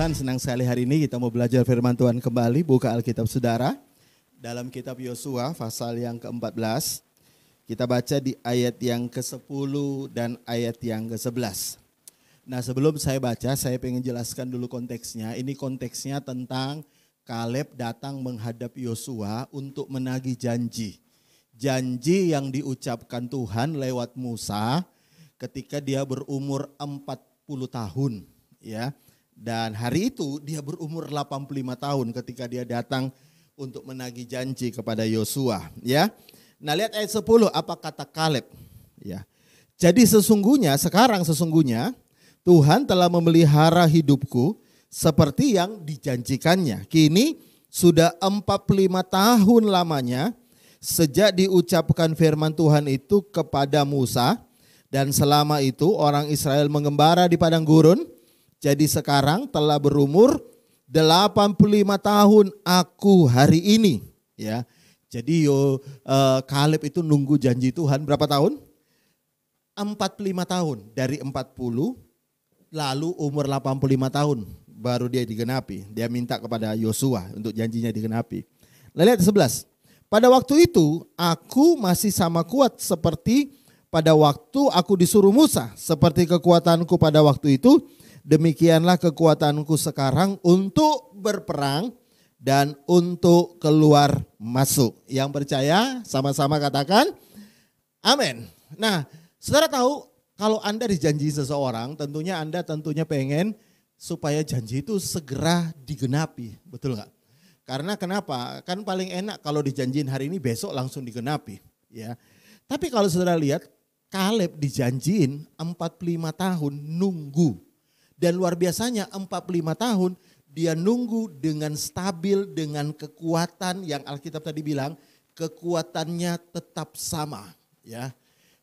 Tuhan, senang sekali hari ini kita mau belajar firman Tuhan kembali. Buka Alkitab saudara dalam kitab Yosua pasal yang ke-14. Kita baca di ayat yang ke-10 dan ayat yang ke-11. Nah, sebelum saya baca, saya pengen jelaskan dulu konteksnya. Ini konteksnya tentang Kaleb datang menghadap Yosua untuk menagih janji. Janji yang diucapkan Tuhan lewat Musa ketika dia berumur 40 tahun, ya. Dan hari itu dia berumur 85 tahun ketika dia datang untuk menagih janji kepada Yosua, ya. Nah, lihat ayat 10 apa kata Kaleb, ya. Jadi sesungguhnya Tuhan telah memelihara hidupku seperti yang dijanjikannya. Kini sudah 45 tahun lamanya sejak diucapkan firman Tuhan itu kepada Musa, dan selama itu orang Israel mengembara di padang gurun. Jadi sekarang telah berumur 85 tahun aku hari ini, ya. Jadi Kaleb itu nunggu janji Tuhan berapa tahun? 45 tahun, dari 40 lalu umur 85 tahun baru dia digenapi. Dia minta kepada Yosua untuk janjinya digenapi. Lihat 11. Pada waktu itu aku masih sama kuat seperti pada waktu aku disuruh Musa, seperti kekuatanku pada waktu itu. Demikianlah kekuatanku sekarang untuk berperang dan untuk keluar masuk. Yang percaya sama-sama katakan amin. Nah, saudara tahu kalau Anda dijanji seseorang, tentunya Anda pengen supaya janji itu segera digenapi. Betul nggak? Karena kenapa? Kan paling enak kalau dijanjiin hari ini besok langsung digenapi, ya. Tapi kalau saudara lihat Kaleb dijanjiin 45 tahun nunggu. Dan luar biasanya 45 tahun dia nunggu dengan stabil, dengan kekuatan yang Alkitab tadi bilang kekuatannya tetap sama, ya.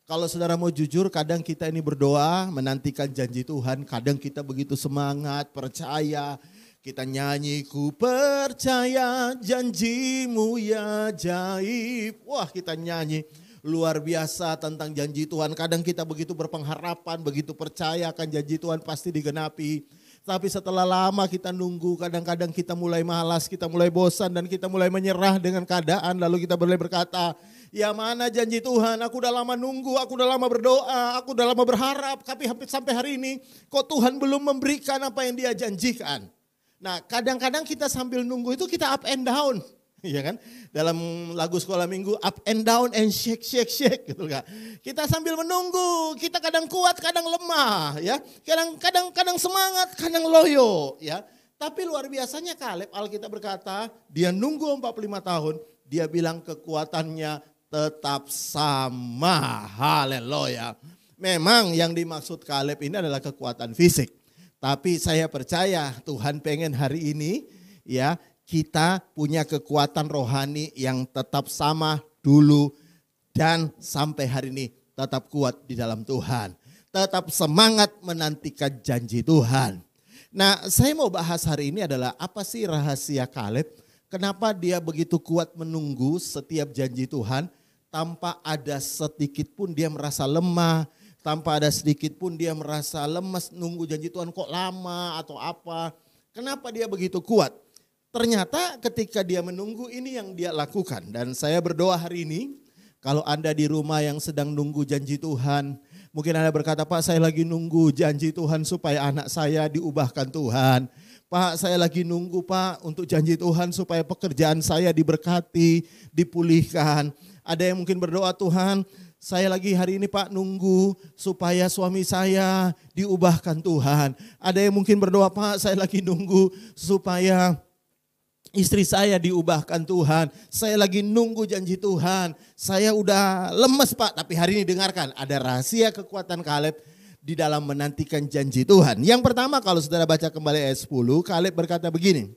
Kalau saudara mau jujur, kadang kita ini berdoa menantikan janji Tuhan, kadang kita begitu semangat, percaya, kita nyanyi ku percaya janjimu ya ajaib. Wah, kita nyanyi luar biasa tentang janji Tuhan. Kadang kita begitu berpengharapan, begitu percaya akan janji Tuhan pasti digenapi. Tapi setelah lama kita nunggu, kadang-kadang kita mulai malas, kita mulai bosan dan kita mulai menyerah dengan keadaan. Lalu kita boleh berkata, ya mana janji Tuhan, aku udah lama nunggu, aku udah lama berdoa, aku udah lama berharap. Tapi sampai hari ini kok Tuhan belum memberikan apa yang dia janjikan. Nah, kadang-kadang kita sambil nunggu itu kita up and down. Iya kan? Dalam lagu sekolah minggu up and down and shake gitu kan. Kita sambil menunggu, kita kadang kuat, kadang lemah, ya. Kadang semangat, kadang loyo, ya. Tapi luar biasanya Kaleb, Alkitab berkata, dia nunggu 45 tahun, dia bilang kekuatannya tetap sama. Haleluya. Memang yang dimaksud Kaleb ini adalah kekuatan fisik. Tapi saya percaya Tuhan pengen hari ini, ya, kita punya kekuatan rohani yang tetap sama dulu dan sampai hari ini tetap kuat di dalam Tuhan. Tetap semangat menantikan janji Tuhan. Nah, saya mau bahas hari ini adalah apa sih rahasia Kaleb? Kenapa dia begitu kuat menunggu setiap janji Tuhan tanpa ada sedikit pun dia merasa lemah, tanpa ada sedikit pun dia merasa lemas nunggu janji Tuhan kok lama atau apa. Kenapa dia begitu kuat? Ternyata ketika dia menunggu ini yang dia lakukan. Dan saya berdoa hari ini, kalau Anda di rumah yang sedang nunggu janji Tuhan, mungkin Anda berkata, Pak saya lagi nunggu janji Tuhan supaya anak saya diubahkan Tuhan. Pak saya lagi nunggu Pak untuk janji Tuhan supaya pekerjaan saya diberkati, dipulihkan. Ada yang mungkin berdoa, Tuhan saya lagi hari ini Pak nunggu supaya suami saya diubahkan Tuhan. Ada yang mungkin berdoa, Pak saya lagi nunggu supaya istri saya diubahkan Tuhan. Saya lagi nunggu janji Tuhan. Saya udah lemes Pak. Tapi hari ini dengarkan. Ada rahasia kekuatan Kaleb di dalam menantikan janji Tuhan. Yang pertama kalau saudara baca kembali ayat 10. Kaleb berkata begini.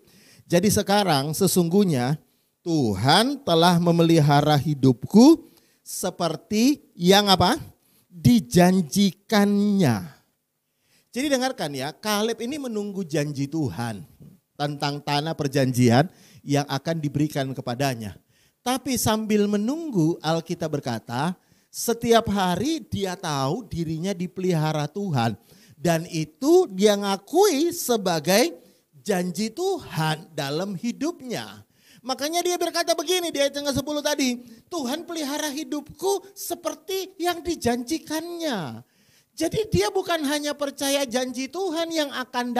Jadi sekarang sesungguhnya Tuhan telah memelihara hidupku seperti yang apa? Dijanjikannya. Jadi dengarkan ya. Kaleb ini menunggu janji Tuhan tentang tanah perjanjian yang akan diberikan kepadanya. Tapi sambil menunggu, Alkitab berkata, setiap hari dia tahu dirinya dipelihara Tuhan. Dan itu dia ngakui sebagai janji Tuhan dalam hidupnya. Makanya dia berkata begini di ayat yang ke-10 tadi, Tuhan pelihara hidupku seperti yang dijanjikannya. Jadi dia bukan hanya percaya janji Tuhan yang akan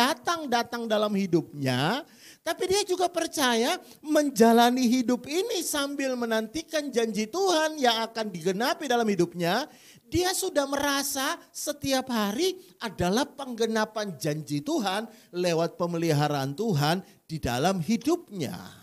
datang dalam hidupnya, tapi dia juga percaya menjalani hidup ini sambil menantikan janji Tuhan yang akan digenapi dalam hidupnya. Dia sudah merasa setiap hari adalah penggenapan janji Tuhan lewat pemeliharaan Tuhan di dalam hidupnya.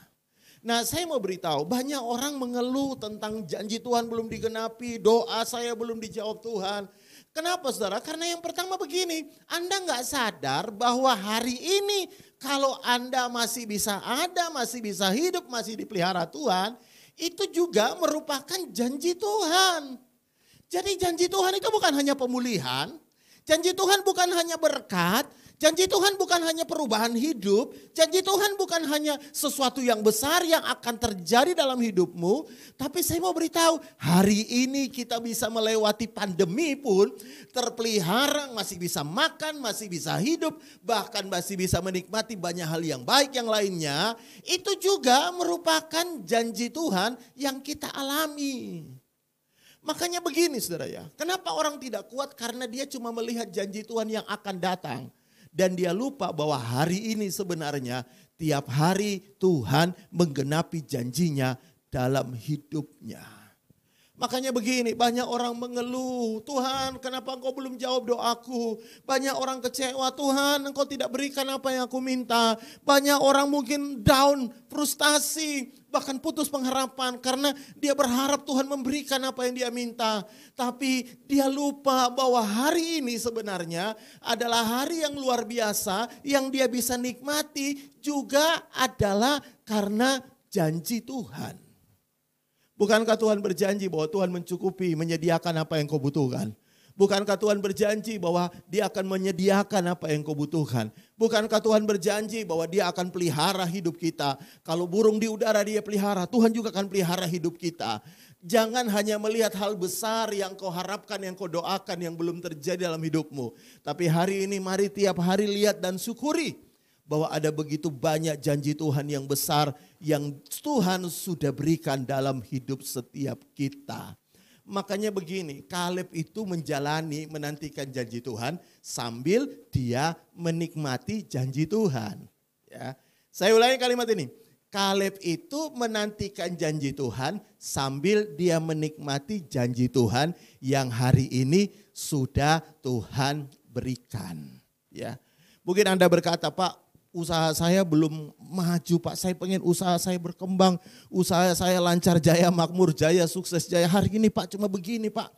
Nah, saya mau beritahu, banyak orang mengeluh tentang janji Tuhan belum digenapi, doa saya belum dijawab Tuhan. Kenapa saudara? Karena yang pertama begini, Anda nggak sadar bahwa hari ini kalau Anda masih bisa ada, masih bisa hidup, masih dipelihara Tuhan, itu juga merupakan janji Tuhan. Jadi janji Tuhan itu bukan hanya pemulihan, janji Tuhan bukan hanya berkat, janji Tuhan bukan hanya perubahan hidup, janji Tuhan bukan hanya sesuatu yang besar yang akan terjadi dalam hidupmu. Tapi saya mau beritahu, hari ini kita bisa melewati pandemi pun terpelihara, masih bisa makan, masih bisa hidup, bahkan masih bisa menikmati banyak hal yang baik yang lainnya. Itu juga merupakan janji Tuhan yang kita alami. Makanya begini saudara ya, kenapa orang tidak kuat? Karena dia cuma melihat janji Tuhan yang akan datang. Dan dia lupa bahwa hari ini sebenarnya tiap hari Tuhan menggenapi janjinya dalam hidupnya. Makanya begini, banyak orang mengeluh, Tuhan kenapa engkau belum jawab doaku? Banyak orang kecewa, Tuhan engkau tidak berikan apa yang aku minta. Banyak orang mungkin down, frustasi, bahkan putus pengharapan karena dia berharap Tuhan memberikan apa yang dia minta. Tapi dia lupa bahwa hari ini sebenarnya adalah hari yang luar biasa yang dia bisa nikmati juga adalah karena janji Tuhan. Bukankah Tuhan berjanji bahwa Tuhan mencukupi, menyediakan apa yang kau butuhkan? Bukankah Tuhan berjanji bahwa dia akan menyediakan apa yang kau butuhkan? Bukankah Tuhan berjanji bahwa dia akan pelihara hidup kita? Kalau burung di udara dia pelihara, Tuhan juga akan pelihara hidup kita. Jangan hanya melihat hal besar yang kau harapkan, yang kau doakan, yang belum terjadi dalam hidupmu. Tapi hari ini mari tiap hari lihat dan syukuri bahwa ada begitu banyak janji Tuhan yang besar yang Tuhan sudah berikan dalam hidup setiap kita. Makanya begini, Kaleb itu menantikan janji Tuhan sambil dia menikmati janji Tuhan. Ya, saya ulangi kalimat ini. Kaleb itu menantikan janji Tuhan sambil dia menikmati janji Tuhan yang hari ini sudah Tuhan berikan. Ya, mungkin Anda berkata, Pak, usaha saya belum maju Pak, saya pengen usaha saya berkembang, usaha saya lancar jaya, makmur jaya, sukses jaya. Hari ini Pak cuma begini Pak.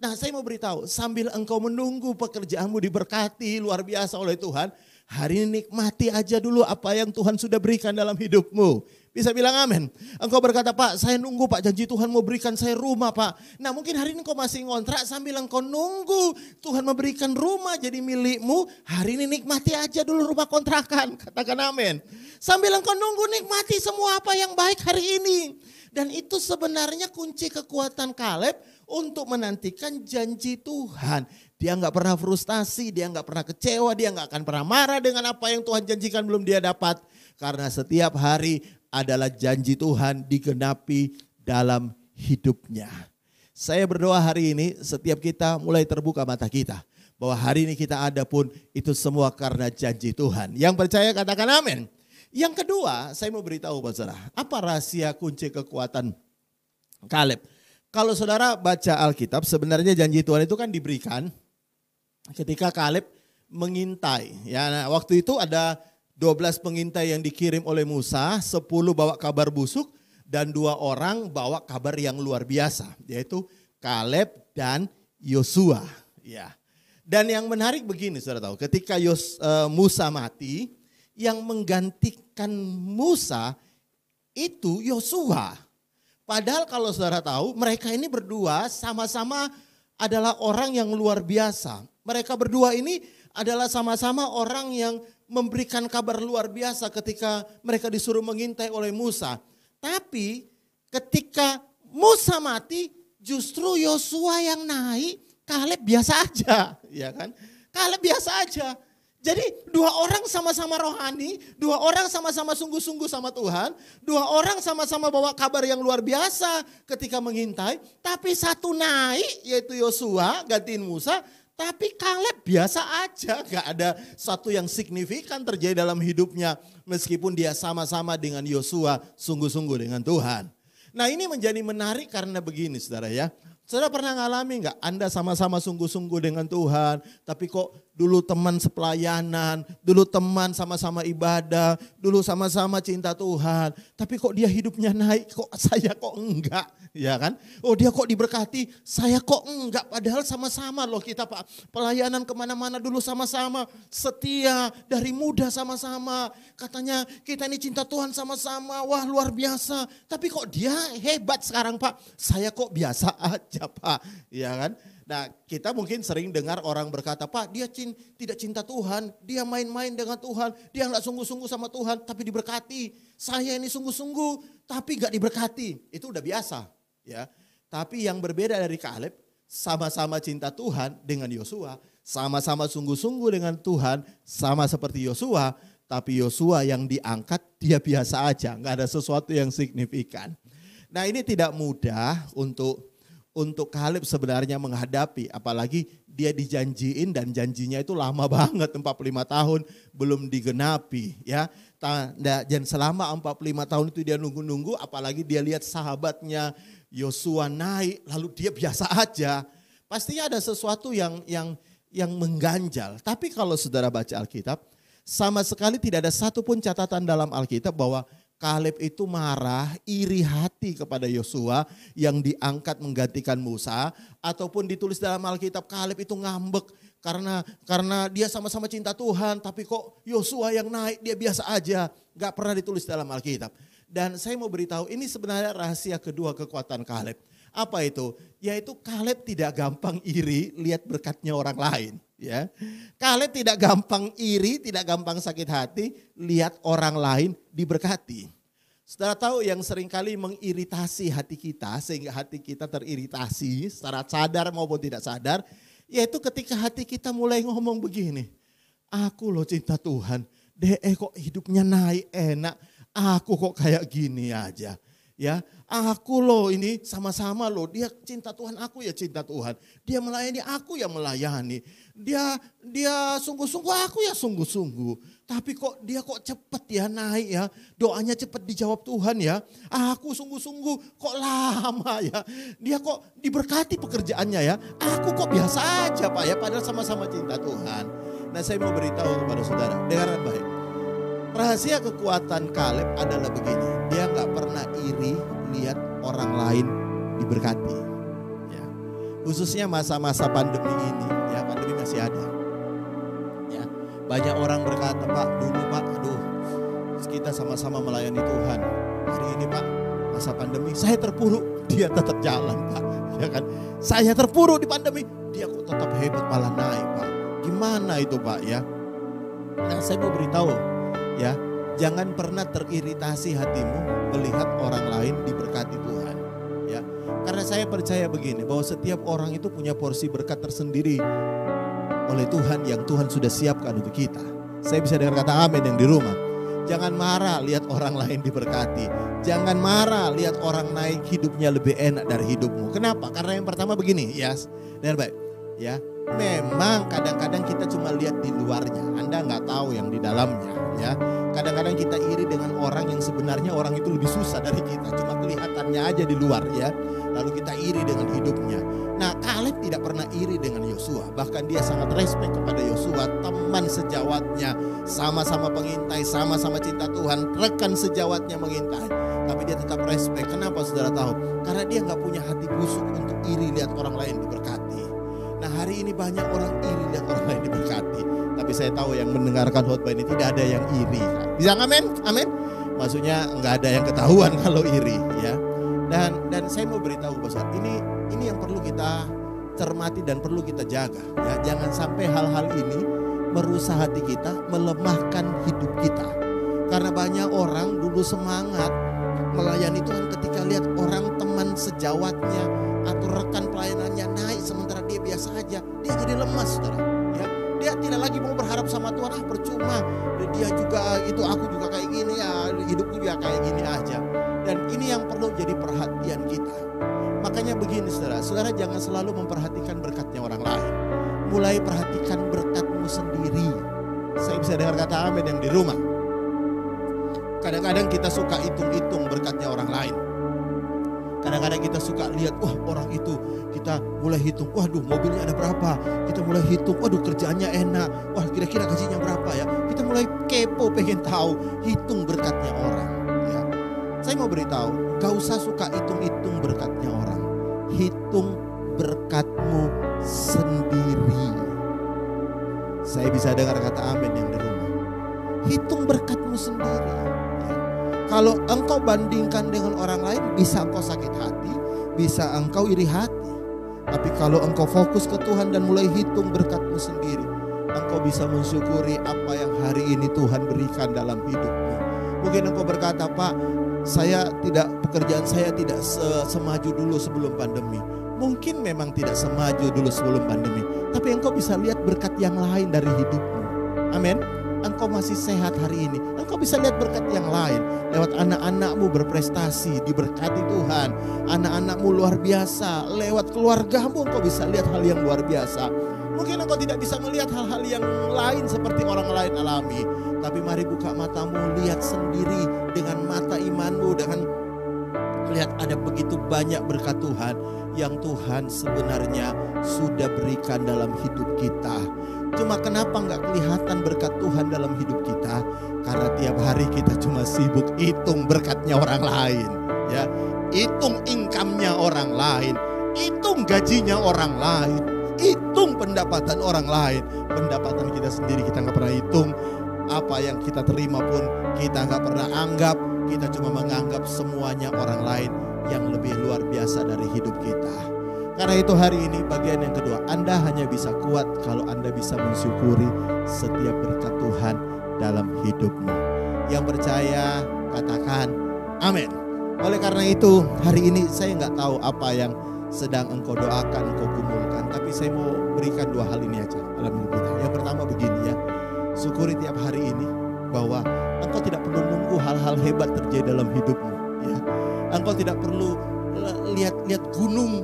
Nah saya mau beritahu, sambil engkau menunggu pekerjaanmu diberkati luar biasa oleh Tuhan, hari ini nikmati aja dulu apa yang Tuhan sudah berikan dalam hidupmu. Bisa bilang amin. Engkau berkata, Pak saya nunggu Pak, janji Tuhan mau berikan saya rumah Pak. Nah mungkin hari ini engkau masih ngontrak sambil engkau nunggu Tuhan memberikan rumah jadi milikmu. Hari ini nikmati aja dulu rumah kontrakan. Katakan amin. Sambil engkau nunggu nikmati semua apa yang baik hari ini. Dan itu sebenarnya kunci kekuatan Kaleb untuk menantikan janji Tuhan. Dia nggak pernah frustasi, dia nggak pernah kecewa, dia nggak akan pernah marah dengan apa yang Tuhan janjikan belum dia dapat. Karena setiap hari adalah janji Tuhan digenapi dalam hidupnya. Saya berdoa hari ini setiap kita mulai terbuka mata kita. Bahwa hari ini kita ada pun itu semua karena janji Tuhan. Yang percaya katakan amin. Yang kedua saya mau beritahu saudara, apa rahasia kunci kekuatan Kaleb? Kalau saudara baca Alkitab sebenarnya janji Tuhan itu kan diberikan ketika Kaleb mengintai. Ya, nah, waktu itu ada 12 pengintai yang dikirim oleh Musa, 10 bawa kabar busuk dan 2 orang bawa kabar yang luar biasa, yaitu Kaleb dan Yosua. Ya. Dan yang menarik begini, saudara tahu, ketika Musa mati, yang menggantikan Musa itu Yosua. Padahal kalau saudara tahu, mereka ini berdua sama-sama adalah orang yang luar biasa. Mereka berdua ini adalah sama-sama orang yang memberikan kabar luar biasa ketika mereka disuruh mengintai oleh Musa. Tapi ketika Musa mati, justru Yosua yang naik, Kaleb biasa aja, ya kan? Kaleb biasa aja. Jadi dua orang sama-sama rohani, dua orang sama-sama sungguh-sungguh sama Tuhan, dua orang sama-sama bawa kabar yang luar biasa ketika mengintai. Tapi satu naik yaitu Yosua gantiin Musa, tapi Kaleb biasa aja. Gak ada satu yang signifikan terjadi dalam hidupnya meskipun dia sama-sama dengan Yosua sungguh-sungguh dengan Tuhan. Nah ini menjadi menarik karena begini saudara ya. Saudara pernah ngalami nggak Anda sama-sama sungguh-sungguh dengan Tuhan, tapi kok dulu teman sepelayanan, dulu teman sama-sama ibadah, dulu sama-sama cinta Tuhan, tapi kok dia hidupnya naik, kok saya kok enggak, ya kan? Oh dia kok diberkati, saya kok enggak, padahal sama-sama loh kita Pak, pelayanan kemana-mana dulu sama-sama, setia, dari muda sama-sama, katanya kita ini cinta Tuhan sama-sama, wah luar biasa, tapi kok dia hebat sekarang Pak, saya kok biasa aja Pak, ya kan? Nah kita mungkin sering dengar orang berkata, Pak dia tidak cinta Tuhan, dia main-main dengan Tuhan, dia nggak sungguh-sungguh sama Tuhan tapi diberkati. Saya ini sungguh-sungguh tapi nggak diberkati, itu udah biasa. Ya. Tapi yang berbeda dari Kaleb, sama-sama cinta Tuhan dengan Yosua, sama-sama sungguh-sungguh dengan Tuhan, sama seperti Yosua, tapi Yosua yang diangkat dia biasa aja, nggak ada sesuatu yang signifikan. Nah ini tidak mudah untuk Kaleb sebenarnya menghadapi, apalagi dia dijanjiin dan janjinya itu lama banget, 45 tahun belum digenapi ya. Dan selama 45 tahun itu dia nunggu-nunggu, apalagi dia lihat sahabatnya Yosua naik lalu dia biasa aja. Pastinya ada sesuatu yang mengganjal. Tapi kalau saudara baca Alkitab, sama sekali tidak ada satupun catatan dalam Alkitab bahwa Kaleb itu marah, iri hati kepada Yosua yang diangkat menggantikan Musa. Ataupun ditulis dalam Alkitab Kaleb itu ngambek karena dia sama-sama cinta Tuhan. Tapi kok Yosua yang naik dia biasa aja. Gak pernah ditulis dalam Alkitab. Dan saya mau beritahu ini sebenarnya rahasia kedua kekuatan Kaleb. Apa itu? Yaitu Kaleb tidak gampang iri lihat berkatnya orang lain. Ya, Kaleb tidak gampang iri, tidak gampang sakit hati lihat orang lain diberkati. Saudara tahu yang seringkali mengiritasi hati kita sehingga hati kita teriritasi secara sadar maupun tidak sadar, yaitu ketika hati kita mulai ngomong begini, aku loh cinta Tuhan, kok hidupnya naik enak, aku kok kayak gini aja. Ya, aku loh ini sama-sama loh, dia cinta Tuhan, aku ya cinta Tuhan. Dia melayani, aku ya melayani. Dia sungguh-sungguh, aku ya sungguh-sungguh. Tapi kok dia kok cepet ya naik ya, doanya cepet dijawab Tuhan ya. Aku sungguh-sungguh kok lama ya. Dia kok diberkati pekerjaannya ya. Aku kok biasa aja Pak ya, padahal sama-sama cinta Tuhan. Nah saya mau beritahu kepada saudara, dengarkan baik. Rahasia kekuatan Kaleb adalah begini, dia nggak pernah iri lihat orang lain diberkati. Ya. Khususnya masa-masa pandemi ini, ya pandemi masih ada. Ya. Banyak orang berkata, Pak dulu Pak, aduh kita sama-sama melayani Tuhan. Hari ini Pak, masa pandemi saya terpuruk, dia tetap jalan Pak. Ya kan? Saya terpuruk di pandemi, dia kok tetap hebat malah naik Pak. Gimana itu Pak ya? Nah saya mau beritahu, ya, jangan pernah teriritasi hatimu melihat orang lain diberkati Tuhan. Ya, karena saya percaya begini, bahwa setiap orang itu punya porsi berkat tersendiri oleh Tuhan yang Tuhan sudah siapkan untuk kita. Saya bisa dengar kata amin yang di rumah. Jangan marah lihat orang lain diberkati. Jangan marah lihat orang naik hidupnya lebih enak dari hidupmu. Kenapa? Karena yang pertama begini, ya, dengar baik, ya. Memang kadang-kadang kita cuma lihat di luarnya, Anda nggak tahu yang di dalamnya ya. Kadang-kadang kita iri dengan orang yang sebenarnya orang itu lebih susah dari kita, cuma kelihatannya aja di luar ya. Lalu kita iri dengan hidupnya. Nah Kaleb tidak pernah iri dengan Yosua, bahkan dia sangat respect kepada Yosua, teman sejawatnya, sama-sama pengintai, sama-sama cinta Tuhan, rekan sejawatnya mengintai. Tapi dia tetap respect. Kenapa saudara tahu? Karena dia nggak punya hati busuk untuk iri lihat orang lain diberkati. Nah hari ini banyak orang iri lihat orang lain diberkati. Tapi saya tahu yang mendengarkan khotbah ini tidak ada yang iri. Bisa amin? Amin? Maksudnya nggak ada yang ketahuan kalau iri ya. Dan saya mau beritahu besar, ini yang perlu kita cermati dan perlu kita jaga ya. Jangan sampai hal-hal ini merusak hati kita, melemahkan hidup kita. Karena banyak orang dulu semangat melayani Tuhan ketika lihat orang teman sejawatnya atau rekan pelayanannya naik sementara dia biasa aja, dia jadi lemas saudara. Ya, Dia tidak lagi mau berharap sama Tuhan, percuma. Dia juga itu, aku juga kayak gini ya, hidupku juga kayak gini aja. Dan ini yang perlu jadi perhatian kita. Makanya begini saudara jangan selalu memperhatikan berkatnya orang lain. Mulai perhatikan berkatmu sendiri. Saya bisa dengar kata amin yang di rumah. Kadang-kadang kita suka hitung-hitung berkatnya orang lain. Kadang-kadang kita suka lihat, wah orang itu, kita mulai hitung, waduh mobilnya ada berapa. Kita mulai hitung, waduh kerjaannya enak, wah kira-kira gajinya berapa ya. Kita mulai kepo, pengen tahu, hitung berkatnya orang. Ya. Saya mau beritahu, gak usah suka hitung-hitung berkatnya orang. Hitung berkatmu sendiri. Saya bisa dengar kata amin yang di rumah. Hitung berkatmu sendiri. Kalau engkau bandingkan dengan orang lain, bisa engkau sakit hati, bisa engkau iri hati. Tapi kalau engkau fokus ke Tuhan dan mulai hitung berkatmu sendiri, engkau bisa mensyukuri apa yang hari ini Tuhan berikan dalam hidupmu. Mungkin engkau berkata, Pak, pekerjaan saya tidak semaju dulu sebelum pandemi. Mungkin memang tidak semaju dulu sebelum pandemi, tapi engkau bisa lihat berkat yang lain dari hidupmu. Amin. Engkau masih sehat hari ini, engkau bisa lihat berkat yang lain. Lewat anak-anakmu berprestasi, diberkati Tuhan. Anak-anakmu luar biasa. Lewat keluargamu engkau bisa lihat hal yang luar biasa. Mungkin engkau tidak bisa melihat hal-hal yang lain seperti orang lain alami. Tapi mari buka matamu, lihat sendiri dengan mata imanmu. Dengan lihat ada begitu banyak berkat Tuhan yang Tuhan sebenarnya sudah berikan dalam hidup kita. Cuma kenapa nggak kelihatan berkat Tuhan dalam hidup kita? Karena tiap hari kita cuma sibuk hitung berkatnya orang lain, ya, hitung income-nya orang lain, hitung gajinya orang lain, hitung pendapatan orang lain. Pendapatan kita sendiri kita nggak pernah hitung. Apa yang kita terima pun kita nggak pernah anggap. Kita cuma menganggap semuanya orang lain yang lebih luar biasa dari hidup kita. Karena itu hari ini bagian yang kedua, Anda hanya bisa kuat kalau Anda bisa mensyukuri setiap berkat Tuhan dalam hidupmu. Yang percaya katakan amin. Oleh karena itu hari ini saya nggak tahu apa yang sedang engkau doakan, engkau gumulkan, tapi saya mau berikan dua hal ini aja dalam hidup kita. Yang pertama begini ya, syukuri tiap hari ini bahwa engkau tidak perlu nunggu hal-hal hebat terjadi dalam hidupmu. Ya. Engkau tidak perlu lihat gunung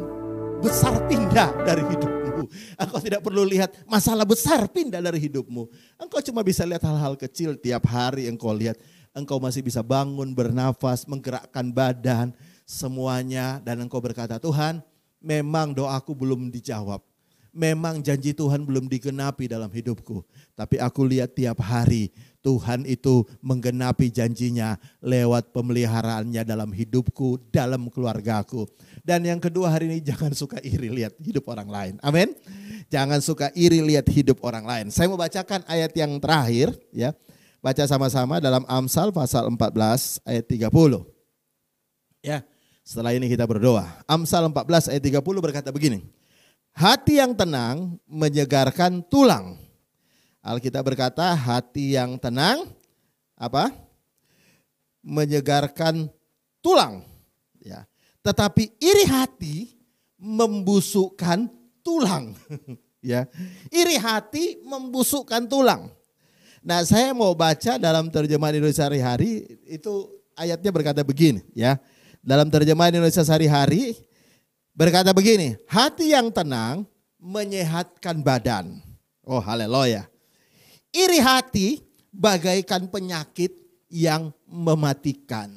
besar pindah dari hidupmu. Engkau tidak perlu lihat masalah besar pindah dari hidupmu. Engkau cuma bisa lihat hal-hal kecil tiap hari. Engkau lihat, engkau masih bisa bangun, bernafas, menggerakkan badan, semuanya. Dan engkau berkata, Tuhan, memang doaku belum dijawab. Memang janji Tuhan belum digenapi dalam hidupku. Tapi aku lihat tiap hari Tuhan itu menggenapi janjinya lewat pemeliharaannya dalam hidupku, dalam keluargaku. Dan yang kedua hari ini jangan suka iri lihat hidup orang lain. Amin. Jangan suka iri lihat hidup orang lain. Saya mau bacakan ayat yang terakhir ya. Baca sama-sama dalam Amsal pasal 14 ayat 30. Ya, setelah ini kita berdoa. Amsal 14 ayat 30 berkata begini. Hati yang tenang menyegarkan tulang. Alkitab berkata hati yang tenang apa? Menyegarkan tulang. Ya. Tetapi iri hati membusukkan tulang. Ya. Iri hati membusukkan tulang. Nah, saya mau baca dalam terjemahan Indonesia Sehari-hari itu ayatnya berkata begini ya. Dalam terjemahan Indonesia Sehari-hari berkata begini, hati yang tenang menyehatkan badan. Oh haleluya. Iri hati bagaikan penyakit yang mematikan.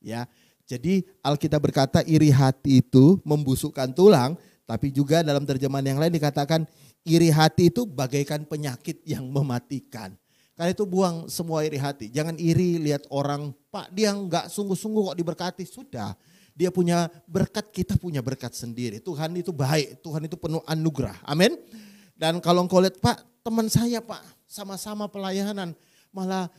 Ya, jadi Alkitab berkata iri hati itu membusukkan tulang, tapi juga dalam terjemahan yang lain dikatakan iri hati itu bagaikan penyakit yang mematikan. Karena itu buang semua iri hati. Jangan iri lihat orang, Pak dia nggak sungguh-sungguh kok diberkati. Sudah. Dia punya berkat, kita punya berkat sendiri. Tuhan itu baik, Tuhan itu penuh anugerah. Amin. Dan kalau engkau lihat, Pak teman saya Pak sama-sama pelayanan. Malah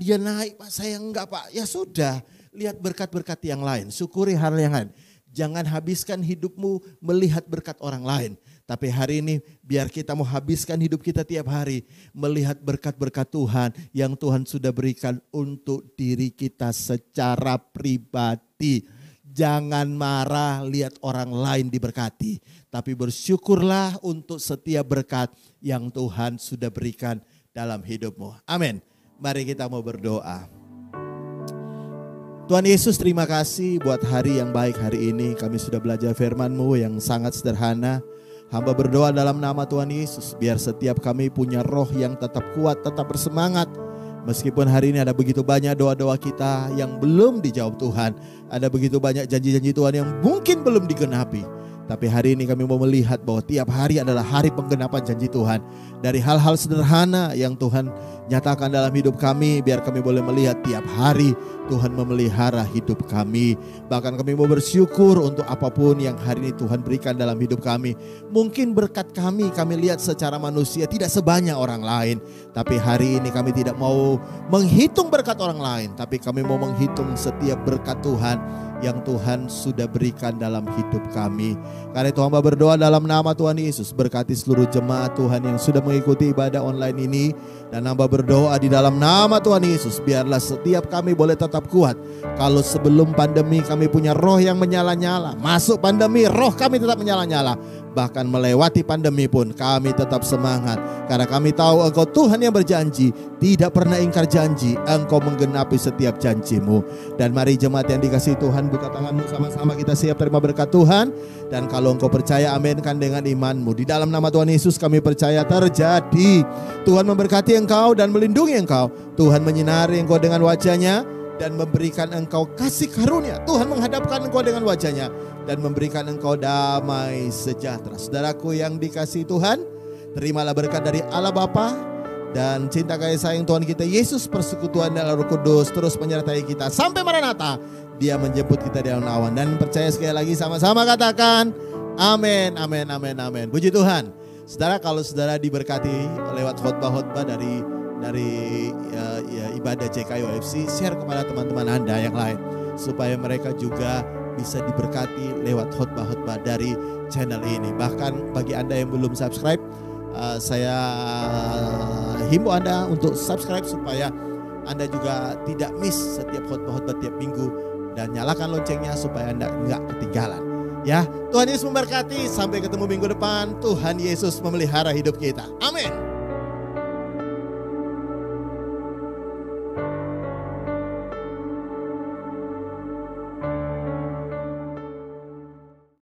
dia naik, Pak saya enggak Pak. Ya sudah, lihat berkat-berkat yang lain. Syukuri hal yang lain. Jangan habiskan hidupmu melihat berkat orang lain. Tapi hari ini biar kita mau habiskan hidup kita tiap hari. Melihat berkat-berkat Tuhan yang Tuhan sudah berikan untuk diri kita secara pribadi. Jangan marah lihat orang lain diberkati, tapi bersyukurlah untuk setiap berkat yang Tuhan sudah berikan dalam hidupmu. Amin. Mari kita mau berdoa. Tuhan Yesus, terima kasih buat hari yang baik hari ini. Kami sudah belajar firman-Mu yang sangat sederhana. Hamba berdoa dalam nama Tuhan Yesus, biar setiap kami punya roh yang tetap kuat, tetap bersemangat. Meskipun hari ini ada begitu banyak doa-doa kita yang belum dijawab Tuhan. Ada begitu banyak janji-janji Tuhan yang mungkin belum digenapi. Tapi hari ini kami mau melihat bahwa tiap hari adalah hari penggenapan janji Tuhan. Dari hal-hal sederhana yang Tuhan nyatakan dalam hidup kami, biar kami boleh melihat tiap hari Tuhan memelihara hidup kami. Bahkan kami mau bersyukur untuk apapun yang hari ini Tuhan berikan dalam hidup kami. Mungkin berkat kami lihat secara manusia tidak sebanyak orang lain. Tapi hari ini kami tidak mau menghitung berkat orang lain, tapi kami mau menghitung setiap berkat Tuhan yang Tuhan sudah berikan dalam hidup kami. Karena itu hamba berdoa dalam nama Tuhan Yesus, berkati seluruh jemaat Tuhan yang sudah mengikuti ibadah online ini. Dan hamba berdoa di dalam nama Tuhan Yesus, biarlah setiap kami boleh tetap kuat. Kalau sebelum pandemi kami punya roh yang menyala-nyala, masuk pandemi roh kami tetap menyala-nyala. Bahkan melewati pandemi pun kami tetap semangat. Karena kami tahu Engkau Tuhan yang berjanji, tidak pernah ingkar janji. Engkau menggenapi setiap janji-Mu. Dan mari jemaat yang dikasihi Tuhan, buka tanganmu, sama-sama kita siap terima berkat Tuhan. Dan kalau engkau percaya, aminkan dengan imanmu. Di dalam nama Tuhan Yesus kami percaya terjadi. Tuhan memberkati engkau dan melindungi engkau. Tuhan menyinari engkau dengan wajah-Nya dan memberikan engkau kasih karunia. Tuhan menghadapkan engkau dengan wajah-Nya dan memberikan engkau damai sejahtera. Saudaraku yang dikasihi Tuhan, terimalah berkat dari Allah Bapa dan cinta kasih sayang Tuhan kita Yesus, persekutuan dalam Roh Kudus terus menyertai kita sampai Maranatha. Dia menjemput kita di dalam awan. Dan percaya sekali lagi, sama-sama katakan amin, amin, amin, amin. Puji Tuhan. Saudara, kalau saudara diberkati lewat khotbah-khotbah dari ibadah JKUFC, share kepada teman-teman Anda yang lain supaya mereka juga bisa diberkati lewat khotbah-khotbah dari channel ini. Bahkan bagi Anda yang belum subscribe, saya himbau Anda untuk subscribe supaya Anda juga tidak miss setiap khotbah-khotbah tiap minggu, dan nyalakan loncengnya supaya Anda nggak ketinggalan. Ya, Tuhan Yesus memberkati. Sampai ketemu minggu depan. Tuhan Yesus memelihara hidup kita. Amin.